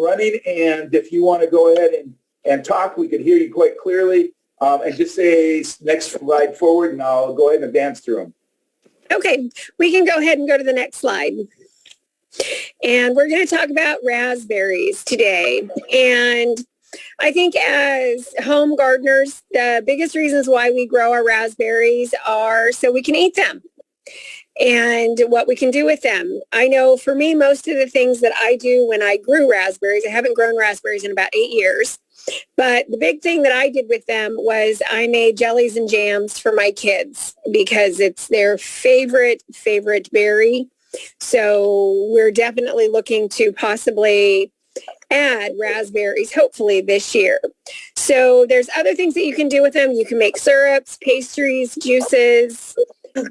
running, and if you want to go ahead and talk, we could hear you quite clearly. And just say next slide forward, and I'll go ahead and advance through them. Okay, we can go ahead and go to the next slide. And we're going to talk about raspberries today. And I think as home gardeners, the biggest reasons why we grow our raspberries are so we can eat them and what we can do with them. I know for me, most of the things that I do when I grew raspberries, I haven't grown raspberries in about 8 years, but the big thing that I did with them was I made jellies and jams for my kids because it's their favorite berry. So we're definitely looking to possibly add raspberries, hopefully this year. So there's other things that you can do with them. You can make syrups, pastries, juices,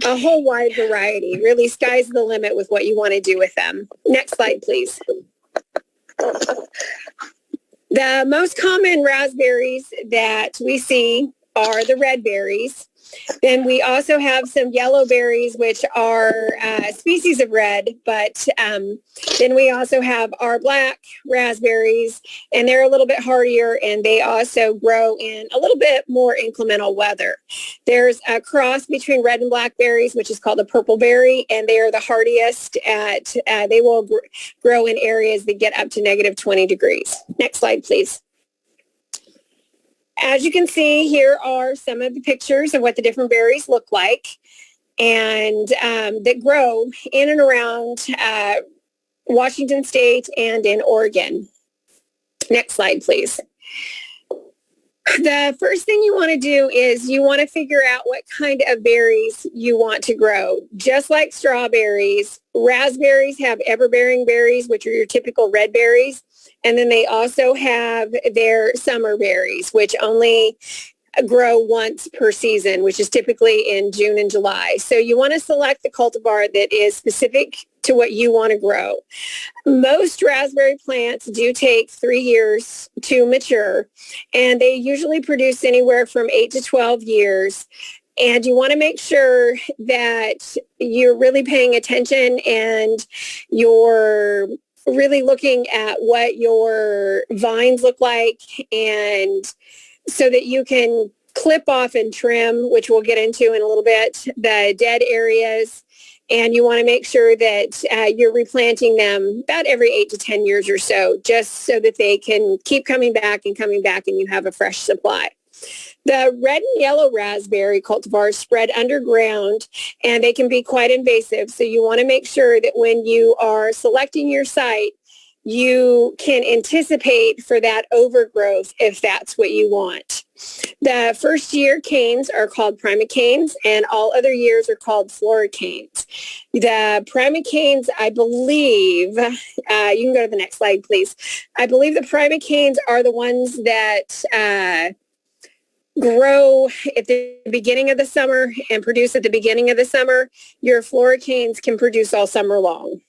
a whole wide variety. Really, sky's the limit with what you want to do with them. Next slide, please. The most common raspberries that we see are the red berries. Then we also have some yellow berries, which are species of red, but then we also have our black raspberries, and they're a little bit hardier, and they also grow in a little bit more inclemental weather. There's a cross between red and black berries, which is called a purple berry, and they are the hardiest they will grow in areas that get up to negative 20 degrees. Next slide, please. As you can see, here are some of the pictures of what the different berries look like and that grow in and around Washington State and in Oregon. Next slide, please. The first thing you want to do is you want to figure out what kind of berries you want to grow. Just like strawberries, raspberries have everbearing berries, which are your typical red berries. And then they also have their summer berries, which only grow once per season, which is typically in June and July. So you want to select the cultivar that is specific to what you want to grow. Most raspberry plants do take 3 years to mature, and they usually produce anywhere from 8 to 12 years. And you want to make sure that you're really paying attention and you're really looking at what your vines look like, and so that you can clip off and trim, which we'll get into in a little bit, the dead areas. And you want to make sure that you're replanting them about every 8 to 10 years or so, just so that they can keep coming back and you have a fresh supply. The red and yellow raspberry cultivars spread underground, and they can be quite invasive. So you want to make sure that when you are selecting your site, you can anticipate for that overgrowth if that's what you want. The first year canes are called Primocanes, and all other years are called Floricanes. The Primocanes, I believe, you can go to the next slide, please. I believe the Primocanes are the ones that grow at the beginning of the summer and produce at the beginning of the summer. Your Floricanes can produce all summer long.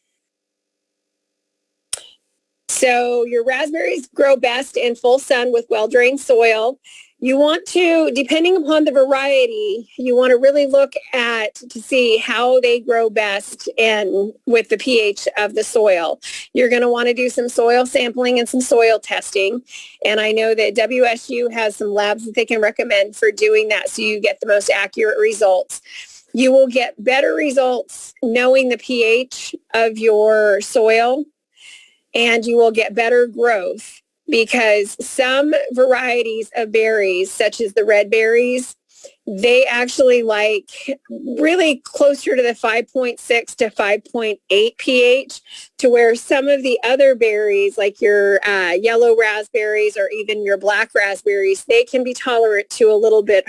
So your raspberries grow best in full sun with well-drained soil. You want to, depending upon the variety, you want to really look at to see how they grow best and with the pH of the soil. You're going to want to do some soil sampling and some soil testing. And I know that WSU has some labs that they can recommend for doing that so you get the most accurate results. You will get better results knowing the pH of your soil, and you will get better growth, because some varieties of berries, such as the red berries, they actually like really closer to the 5.6 to 5.8 pH, to where some of the other berries, like your yellow raspberries or even your black raspberries, they can be tolerant to a little bit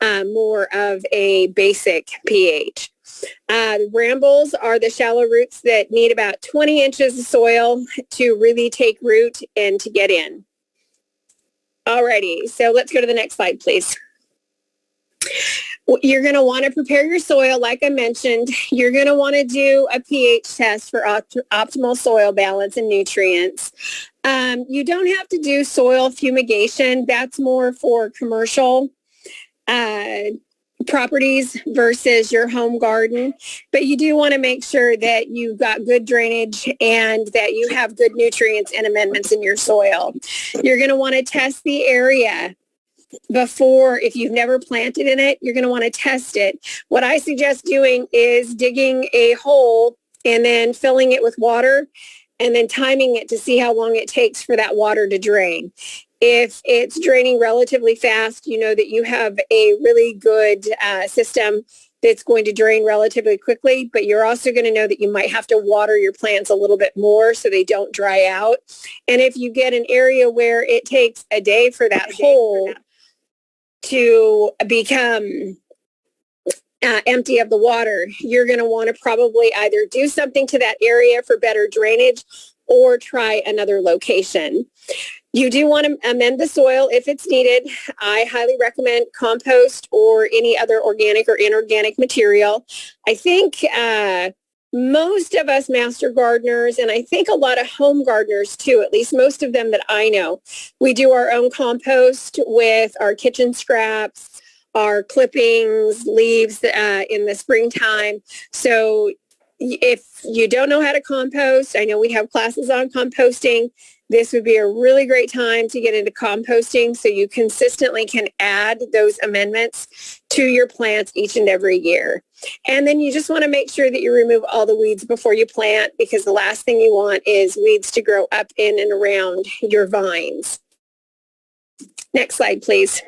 more of a basic pH. Brambles are the shallow roots that need about 20 inches of soil to really take root and to get in. Alrighty, so let's go to the next slide, please. You're going to want to prepare your soil, like I mentioned. You're going to want to do a pH test for optimal soil balance and nutrients. You don't have to do soil fumigation. That's more for commercial properties versus your home garden, but you do want to make sure that you've got good drainage and that you have good nutrients and amendments in your soil. You're going to want to test the area before. If you've never planted in it, you're going to want to test it. What I suggest doing is digging a hole and then filling it with water and then timing it to see how long it takes for that water to drain. If it's draining relatively fast, you know that you have a really good system that's going to drain relatively quickly, but you're also going to know that you might have to water your plants a little bit more so they don't dry out. And if you get an area where it takes a day for that hole to become empty of the water, you're going to want to probably either do something to that area for better drainage or try another location. You do want to amend the soil if it's needed. I highly recommend compost or any other organic or inorganic material. I think most of us master gardeners, and I think a lot of home gardeners too, at least most of them that I know, we do our own compost with our kitchen scraps, our clippings, leaves in the springtime. So if you don't know how to compost, I know we have classes on composting. This would be a really great time to get into composting so you consistently can add those amendments to your plants each and every year. And then you just want to make sure that you remove all the weeds before you plant, because the last thing you want is weeds to grow up in and around your vines. Next slide, please.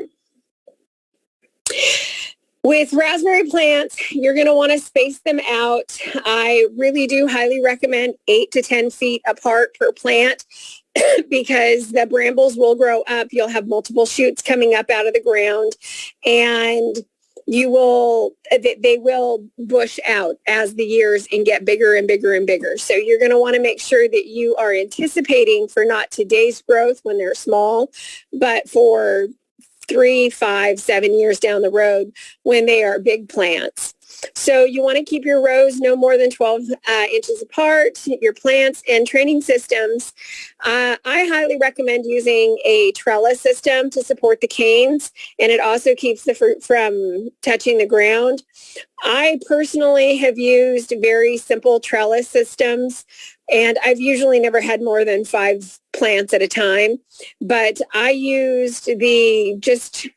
With raspberry plants, you're going to want to space them out. I really do highly recommend 8 to 10 feet apart per plant because the brambles will grow up. You'll have multiple shoots coming up out of the ground, and they will bush out as the years and get bigger and bigger and bigger. So you're going to want to make sure that you are anticipating for not today's growth when they're small, but for 3, 5, 7 years down the road when they are big plants. So you want to keep your rows no more than 12 inches apart, your plants and training systems. I highly recommend using a trellis system to support the canes, and it also keeps the fruit from touching the ground. I personally have used very simple trellis systems, and I've usually never had more than 5 plants at a time, but I used just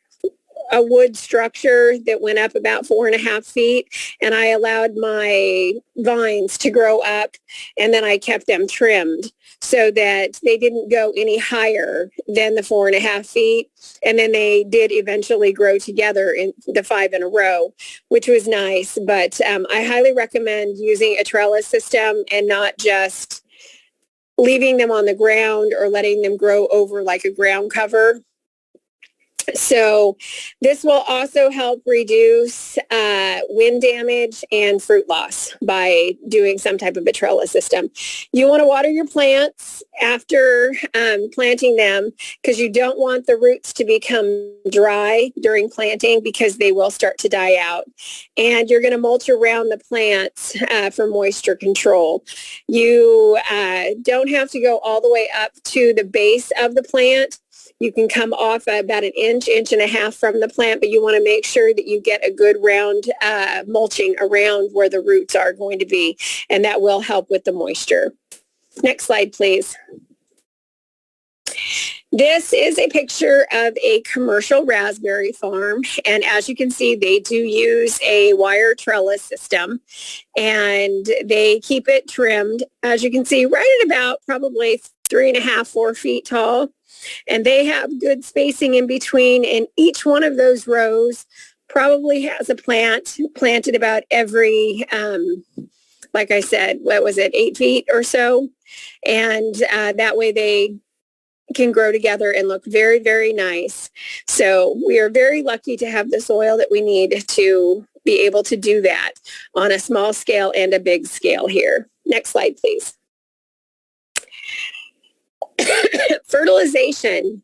a wood structure that went up about 4.5 feet, and I allowed my vines to grow up, and then I kept them trimmed so that they didn't go any higher than the 4.5 feet. And then they did eventually grow together in the 5 in a row, which was nice. But I highly recommend using a trellis system and not just leaving them on the ground or letting them grow over like a ground cover. So this will also help reduce wind damage and fruit loss by doing some type of a trellis system. You want to water your plants after planting them, because you don't want the roots to become dry during planting, because they will start to die out. And you're going to mulch around the plants for moisture control. You don't have to go all the way up to the base of the plant. You can come off about an inch, 1.5 inches from the plant, but you want to make sure that you get a good round mulching around where the roots are going to be, and that will help with the moisture. Next slide, please. This is a picture of a commercial raspberry farm, and as you can see, they do use a wire trellis system, and they keep it trimmed, as you can see, right at about probably 3.5, 4 feet tall. And they have good spacing in between, and each one of those rows probably has a plant planted about every, like I said, 8 feet or so? And that way they can grow together and look very, very nice. So we are very lucky to have the soil that we need to be able to do that on a small scale and a big scale here. Next slide, please. Fertilization.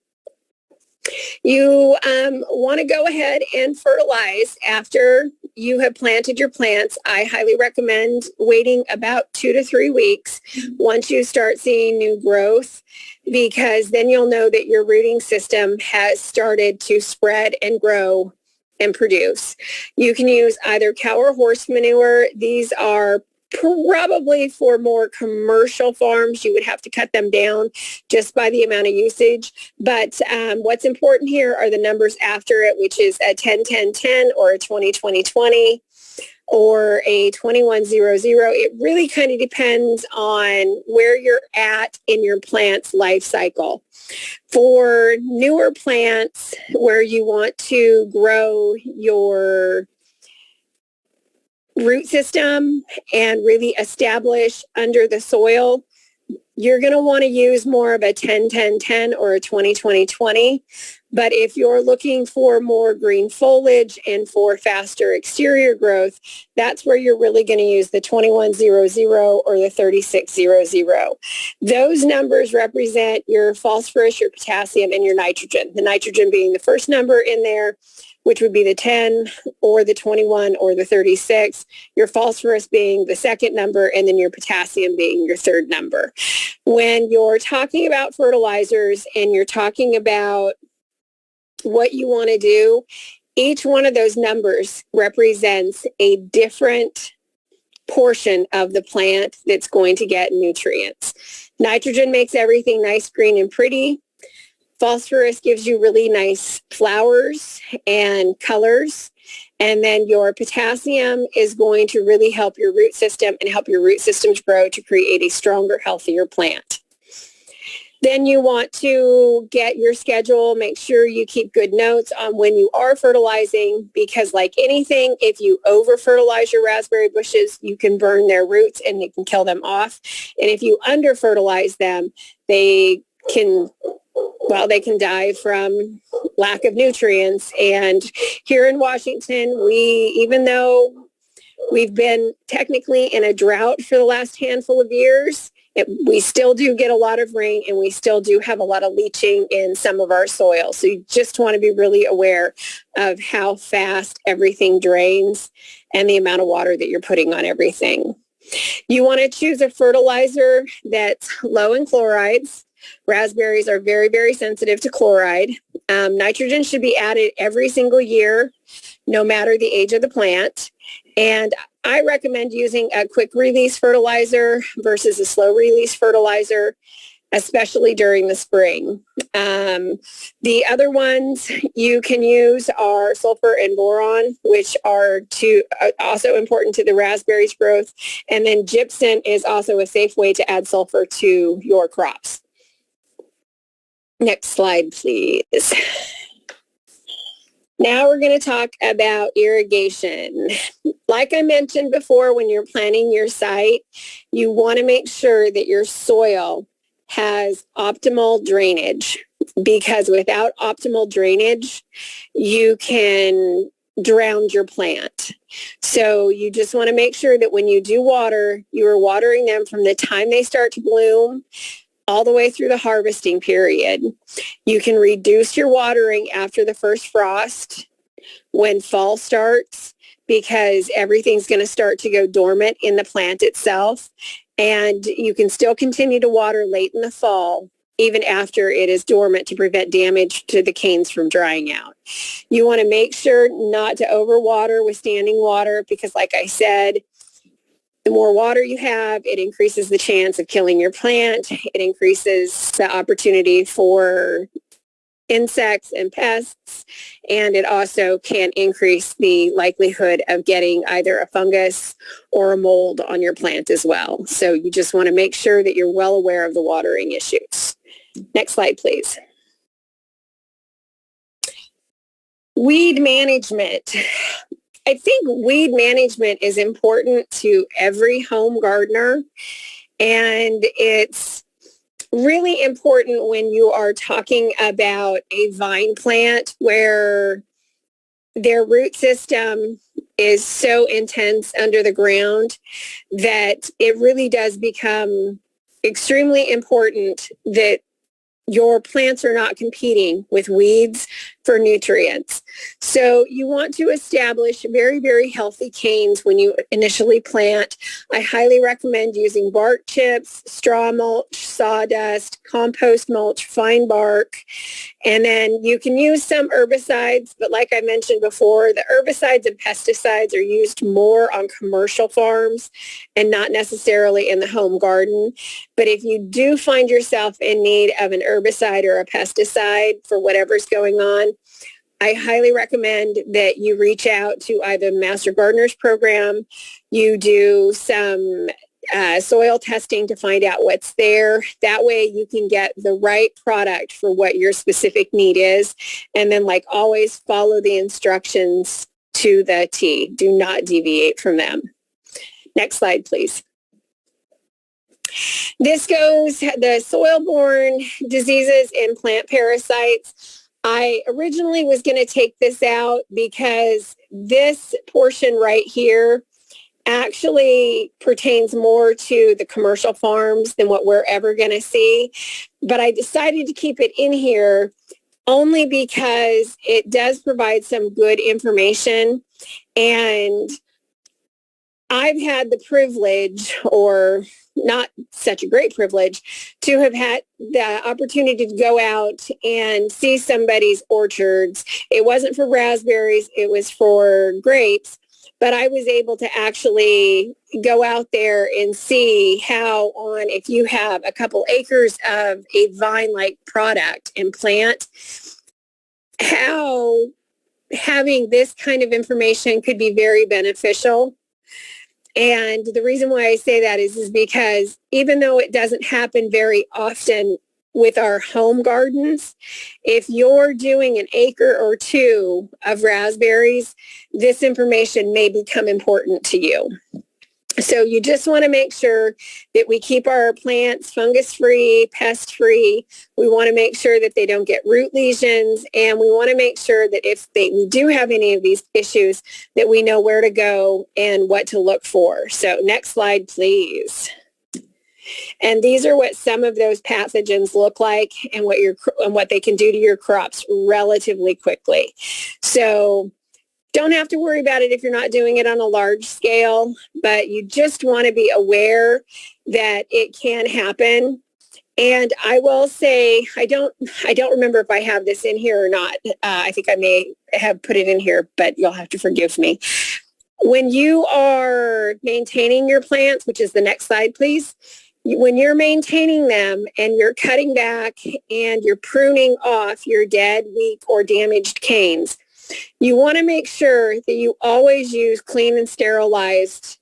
You want to go ahead and fertilize after you have planted your plants. I highly recommend waiting about 2 to 3 weeks once you start seeing new growth, because then you'll know that your rooting system has started to spread and grow and produce. You can use either cow or horse manure. These are probably for more commercial farms. You would have to cut them down just by the amount of usage. But what's important here are the numbers after it, which is a 10-10-10 or a 20-20-20 or a 21-0-0. It really kind of depends on where you're at in your plant's life cycle. For newer plants where you want to grow your root system and really establish under the soil, you're going to want to use more of a 10-10-10 or a 20-20-20. But if you're looking for more green foliage and for faster exterior growth, that's where you're really going to use the 21-0-0 or the 36-0-0. Those numbers represent your phosphorus, your potassium, and your nitrogen. The nitrogen being the first number in there, which would be the 10 or the 21 or the 36, your phosphorus being the second number, and then your potassium being your third number. When you're talking about fertilizers and you're talking about what you want to do, each one of those numbers represents a different portion of the plant that's going to get nutrients. Nitrogen makes everything nice, green, and pretty. Phosphorus gives you really nice flowers and colors. And then your potassium is going to really help your root system and help your root systems grow to create a stronger, healthier plant. Then you want to get your schedule, make sure you keep good notes on when you are fertilizing, because like anything, if you over-fertilize your raspberry bushes, you can burn their roots and you can kill them off. And if you under-fertilize them, they can die from lack of nutrients. And here in Washington, even though we've been technically in a drought for the last handful of years, we still do get a lot of rain and we still do have a lot of leaching in some of our soil. So you just want to be really aware of how fast everything drains and the amount of water that you're putting on everything. You want to choose a fertilizer that's low in chlorides. Raspberries are very, very sensitive to chloride. Nitrogen should be added every single year, no matter the age of the plant. And I recommend using a quick release fertilizer versus a slow release fertilizer, especially during the spring. The other ones you can use are sulfur and boron, which are also important to the raspberries growth. And then gypsum is also a safe way to add sulfur to your crops. Next slide, please. Now we're going to talk about irrigation. Like I mentioned before, when you're planning your site, you want to make sure that your soil has optimal drainage, because without optimal drainage, you can drown your plant. So you just want to make sure that when you do water, you are watering them from the time they start to bloom all the way through the harvesting period. You can reduce your watering after the first frost when fall starts, because everything's going to start to go dormant in the plant itself. And you can still continue to water late in the fall, even after it is dormant, to prevent damage to the canes from drying out. You want to make sure not to overwater with standing water, because like I said, the more water you have, it increases the chance of killing your plant. It increases the opportunity for insects and pests, and it also can increase the likelihood of getting either a fungus or a mold on your plant as well. So you just want to make sure that you're well aware of the watering issues. Next slide, please. Weed management. I think weed management is important to every home gardener, and it's really important when you are talking about a vine plant where their root system is so intense under the ground that it really does become extremely important that your plants are not competing with weeds for nutrients. So you want to establish very, very healthy canes when you initially plant. I highly recommend using bark chips, straw mulch, sawdust, compost mulch, fine bark, and then you can use some herbicides, but like I mentioned before, the herbicides and pesticides are used more on commercial farms and not necessarily in the home garden. But if you do find yourself in need of an herbicide or a pesticide for whatever's going on, I highly recommend that you reach out to either the Master Gardeners program, you do some soil testing to find out what's there. That way you can get the right product for what your specific need is. And then, like always, follow the instructions to the T. Do not deviate from them. Next slide, please. This goes the soil-borne diseases and plant parasites. I originally was going to take this out because this portion right here actually pertains more to the commercial farms than what we're ever going to see. But I decided to keep it in here only because it does provide some good information. And I've had the privilege, or not such a great privilege, to have had the opportunity to go out and see somebody's orchards. It wasn't for raspberries, it was for grapes, but I was able to actually go out there and see how if you have a couple acres of a vine-like product and plant, how having this kind of information could be very beneficial. And the reason why I say that is because even though it doesn't happen very often with our home gardens, if you're doing an acre or two of raspberries, this information may become important to you. So you just want to make sure that we keep our plants fungus-free, pest-free. We want to make sure that they don't get root lesions, and we want to make sure that if we do have any of these issues, that we know where to go and what to look for. So next slide, please. And these are what some of those pathogens look like and what they can do to your crops relatively quickly. So don't have to worry about it if you're not doing it on a large scale, but you just want to be aware that it can happen. And I will say, I don't remember if I have this in here or not. I think I may have put it in here, but you'll have to forgive me. When you are maintaining your plants, which is the next slide, please, when you're maintaining them and you're cutting back and you're pruning off your dead, weak, or damaged canes, you want to make sure that you always use clean and sterilized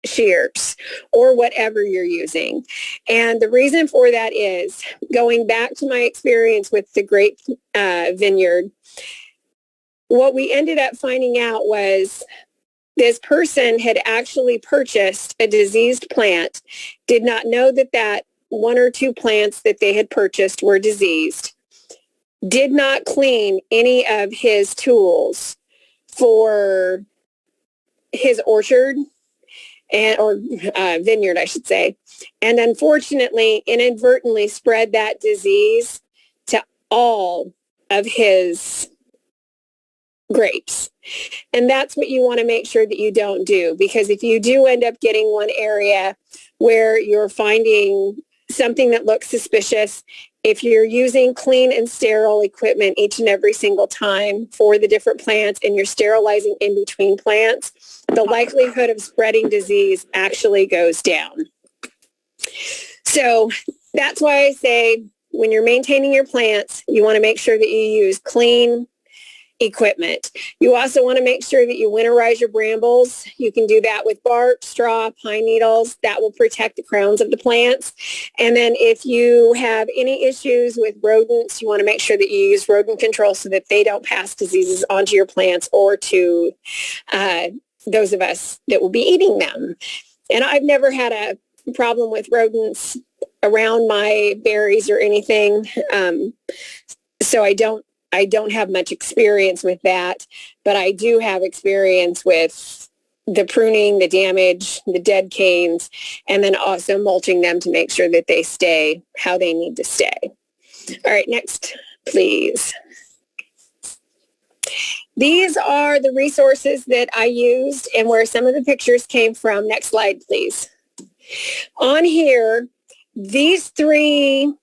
shears or whatever you're using. And the reason for that is, going back to my experience with the grape vineyard, what we ended up finding out was this person had actually purchased a diseased plant, did not know that one or two plants that they had purchased were diseased, did not clean any of his tools for his orchard or vineyard, I should say. And unfortunately, inadvertently spread that disease to all of his grapes. And that's what you want to make sure that you don't do, because if you do end up getting one area where you're finding something that looks suspicious, if you're using clean and sterile equipment each and every single time for the different plants and you're sterilizing in between plants, the likelihood of spreading disease actually goes down. So that's why I say when you're maintaining your plants, you want to make sure that you use clean equipment. You also want to make sure that you winterize your brambles. You can do that with bark, straw, pine needles. That will protect the crowns of the plants. And then if you have any issues with rodents, you want to make sure that you use rodent control so that they don't pass diseases onto your plants or to those of us that will be eating them. And I've never had a problem with rodents around my berries or anything. So I don't have much experience with that, but I do have experience with the pruning, the damage, the dead canes, and then also mulching them to make sure that they stay how they need to stay. All right, next, please. These are the resources that I used and where some of the pictures came from. Next slide, please. On here, these three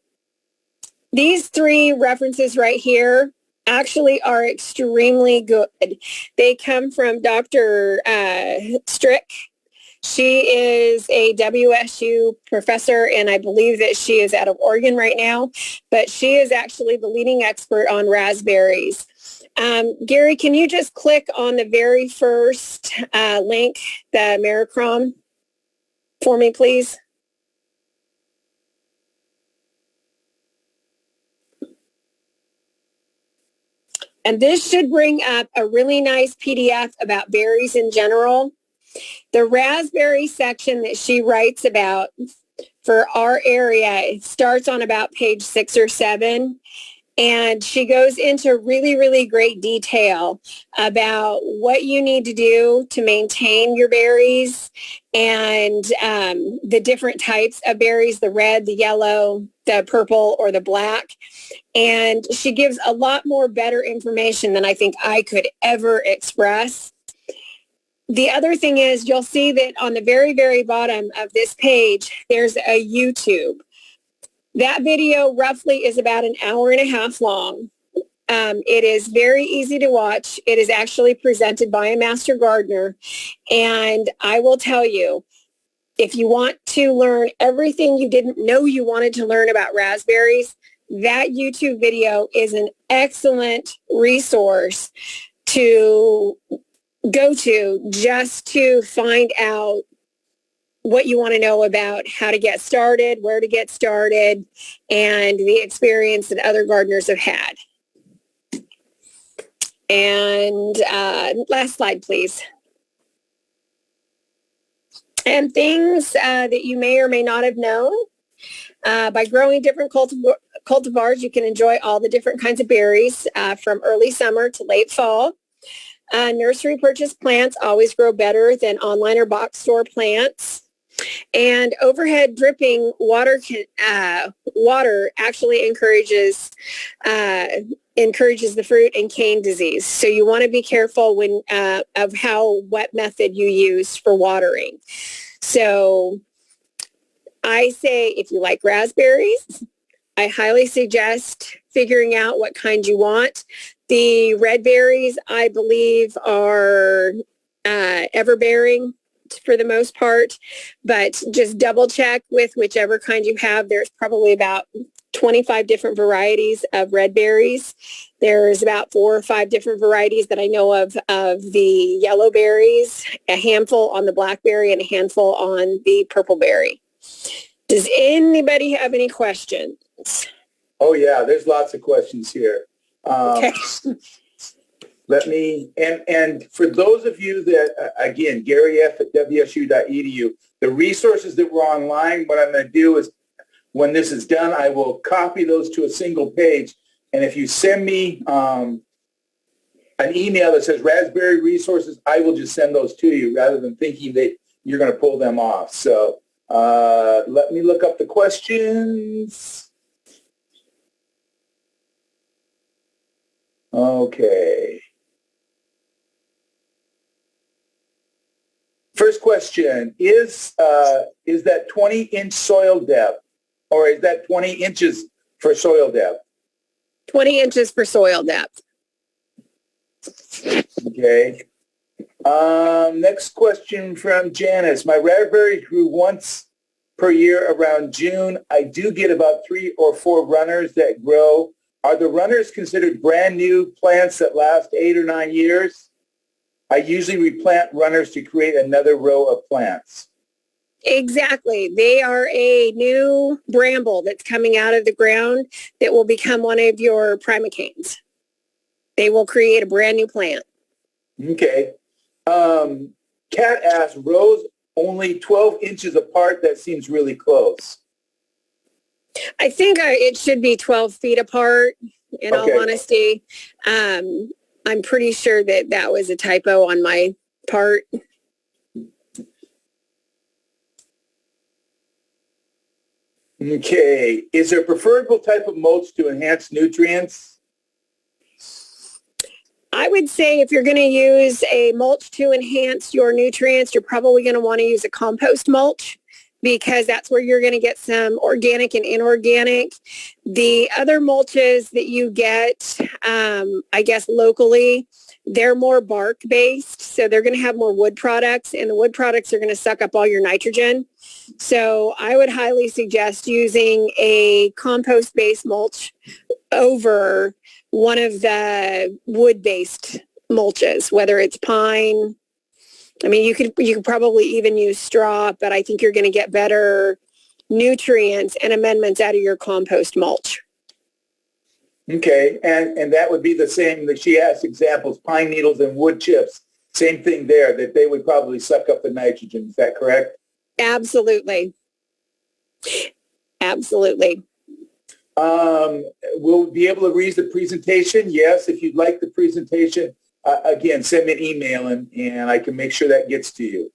references right here actually are extremely good. They come from Dr. Strick. She is a WSU professor, and I believe that she is out of Oregon right now, but she is actually the leading expert on raspberries. Gary, can you just click on the very first link, the Mericrom, for me, please? And this should bring up a really nice PDF about berries in general. The raspberry section that she writes about for our area, it starts on about page 6 or 7. And she goes into really, really great detail about what you need to do to maintain your berries and the different types of berries, the red, the yellow, the purple, or the black. And she gives a lot more better information than I think I could ever express. The other thing is you'll see that on the very, very bottom of this page, there's a YouTube. That video roughly is about an hour and a half long. It is very easy to watch. It is actually presented by a master gardener. And I will tell you, if you want to learn everything you didn't know you wanted to learn about raspberries, that YouTube video is an excellent resource to go to just to find out what you want to know about how to get started, where to get started, and the experience that other gardeners have had. And last slide, please. And things that you may or may not have known. By growing different cultivars, you can enjoy all the different kinds of berries from early summer to late fall. Nursery purchase plants always grow better than online or box store plants. And overhead dripping water actually encourages the fruit and cane disease. So you want to be careful when of how wet method you use for watering. So I say if you like raspberries, I highly suggest figuring out what kind you want. The red berries, I believe, are everbearing for the most part, but just double check with whichever kind you have. There's probably about 25 different varieties of red berries. There's about 4 or 5 different varieties that I know of the yellow berries, a handful on the blackberry and a handful on the purple berry. Does anybody have any questions? Oh yeah, there's lots of questions here. Okay. Let me, and for those of you that, again, garyf@wsu.edu, the resources that were online, what I'm going to do is when this is done, I will copy those to a single page. And if you send me an email that says raspberry resources, I will just send those to you rather than thinking that you're going to pull them off. So let me look up the questions. Okay. First question, is that 20-inch soil depth, or is that 20 inches for soil depth? 20 inches for soil depth. Okay. Next question from Janice. My raspberries grew once per year around June. I do get about 3 or 4 runners that grow. Are the runners considered brand new plants that last 8 or 9 years? I usually replant runners to create another row of plants. Exactly. They are a new bramble that's coming out of the ground that will become one of your Primocanes. They will create a brand new plant. Okay. Kat asked, rows only 12 inches apart. That seems really close. I think it should be 12 feet apart, in all honesty. I'm pretty sure that that was a typo on my part. Okay. Is there a preferable type of mulch to enhance nutrients? I would say if you're going to use a mulch to enhance your nutrients, you're probably going to want to use a compost mulch because that's where you're going to get some organic and inorganic. The other mulches that you get, I guess locally, they're more bark based. So they're going to have more wood products, and the wood products are going to suck up all your nitrogen. So I would highly suggest using a compost based mulch over one of the wood-based mulches, whether it's pine. I mean, you could probably even use straw, but I think you're going to get better nutrients and amendments out of your compost mulch. Okay, and that would be the same that she asked examples, pine needles and wood chips. Same thing there, that they would probably suck up the nitrogen. Is that correct? Absolutely. Absolutely. We'll be able to read the presentation. Yes, if you'd like the presentation, again, send me an email and I can make sure that gets to you.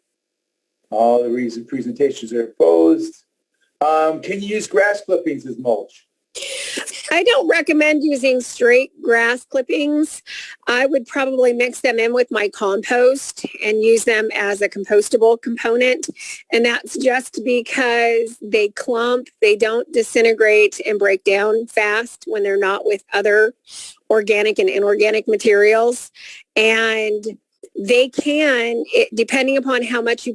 All the reason presentations are opposed. Can you use grass clippings as mulch? I don't recommend using straight grass clippings. I would probably mix them in with my compost and use them as a compostable component. And that's just because they clump, they don't disintegrate and break down fast when they're not with other organic and inorganic materials. And they can, depending upon how much you